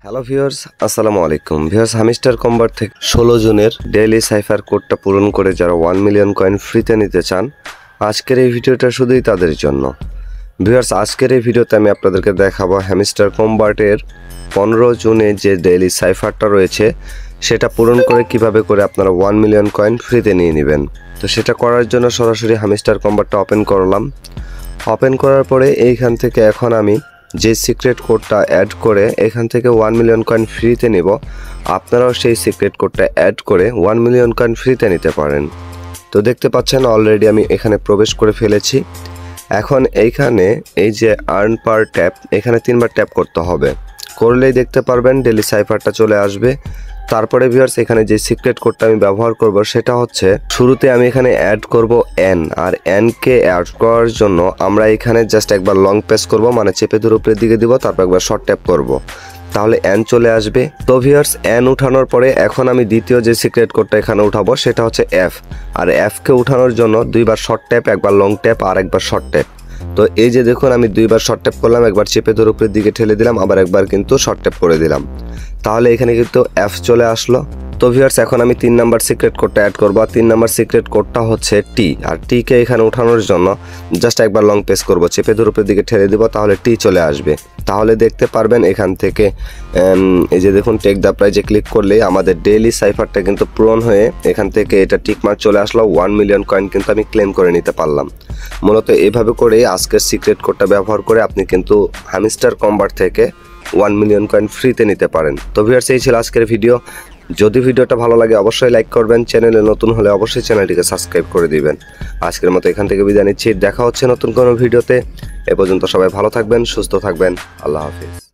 Hello viewers, আসসালামু আলাইকুম। Viewers, hamster কম্বার থেকে 16 জুনের ডেইলি সাইফার কোডটা পূরণ করে যারা 1 মিলিয়ন কয়েন ফ্রিতে নিতে চান, আজকের এই ভিডিওটা শুধুই তাদের জন্য। ভিউয়ার্স, আজকের এই ভিডিওতে আমি আপনাদেরকে দেখাবো হামিস্টার কম্বার্টের 15 জুনে যে ডেইলি সাইফারটা রয়েছে সেটা পূরণ করে কিভাবে করে আপনারা 1 মিলিয়ন কয়েন ফ্রিতে নিয়ে নেবেন। তো সেটা করার জন্য সরাসরি হামিস্টার কম্বারটা ওপেন করলাম। ওপেন করার পরে এইখান থেকে এখন আমি যে সিক্রেট কোডটা অ্যাড করে এখান থেকে 1 মিলিয়ন কয়েন ফ্রিতে নিব, আপনারাও সেই সিক্রেট কোডটা অ্যাড করে 1 মিলিয়ন কয়েন ফ্রিতে নিতে পারেন। তো দেখতে পাচ্ছেন অলরেডি আমি এখানে প্রবেশ করে ফেলেছি। এখন এইখানে এই যে আর্ন পার ট্যাপ, এখানে 3বার ট্যাপ করতে হবে। করলেই দেখতে পারবেন ডেইলি সাইফারটা চলে আসবে। তারপরে ভিউয়ার্স, এখানে যে সিক্রেট কোডটা আমি ব্যবহার করব সেটা হচ্ছে, শুরুতে আমি এখানে অ্যাড করব এন, আর এন কে অ্যাড করার জন্য আমরা এখানে জাস্ট একবার লং প্রেস করব, মানে চেপে ধরে উপরের দিকে দিব, তারপর একবার শর্ট ট্যাপ করব, তাহলে এন চলে আসবে। তো ভিউয়ার্স, এন উঠানোর পরে এখন আমি দ্বিতীয় যে সিক্রেট কোডটা এখানে উঠাবো সেটা হচ্ছে এফ, আর এফ কে উঠানোর জন্য 2বার শর্ট ট্যাপ, একবার লং ট্যাপ আর একবার শর্ট ট্যাপ। তো এই যে দেখুন, আমি 2বার শর্ট ট্যাপ করলাম, একবার চেপে ধরে উপরের দিকে ঠেলে দিলাম, আবার একবার কিন্তু শর্ট ট্যাপ করে দিলাম, তাহলে এখানে কিন্তু এফ চলে আসলো। তো ভিউয়ার্স, এখন আমি 3 নাম্বার সিক্রেট কোডটা অ্যাড করবো। 3 নাম্বার সিক্রেট কোডটা হচ্ছে টি, আর টি কে এখানে উঠানোর জন্য জাস্ট একবার লং প্রেস করবো, চেপে ধরে উপরের দিকে ঠেলে দিব, তাহলে টি চলে আসবে। তাহলে দেখতে পারবেন এখান থেকে এই যে দেখুন টেক দ্য প্রাইজে ক্লিক করলে আমাদের ডেইলি সাইফারটা কিন্তু পূরণ হয়ে এখান থেকে এটা টিকমার্ক চলে আসলো। 1 মিলিয়ন কয়েন কিন্তু আমি ক্লেম করে নিতে পারলাম। মূলত এইভাবে করে আজকের সিক্রেট কোডটা ব্যবহার করে আপনি কিন্তু হামিস্টার কম্বার থেকে 1 মিলিয়ন কয়েন ফ্রিতে নিতে পারেন। তো ভিউয়ার্স, এই ছিল আজকের ভিডিও। যদি ভিডিওটা ভালো লাগে অবশ্যই লাইক করবেন, চ্যানেলে নতুন হলে অবশ্যই চ্যানেলটিকে সাবস্ক্রাইব করে দিবেন। আজকের মতো এখান থেকে বিদায় নিচ্ছি, দেখা হচ্ছে নতুন কোনো ভিডিওতে। এ পর্যন্ত সবাই ভালো থাকবেন, সুস্থ থাকবেন, আল্লাহ হাফিজ।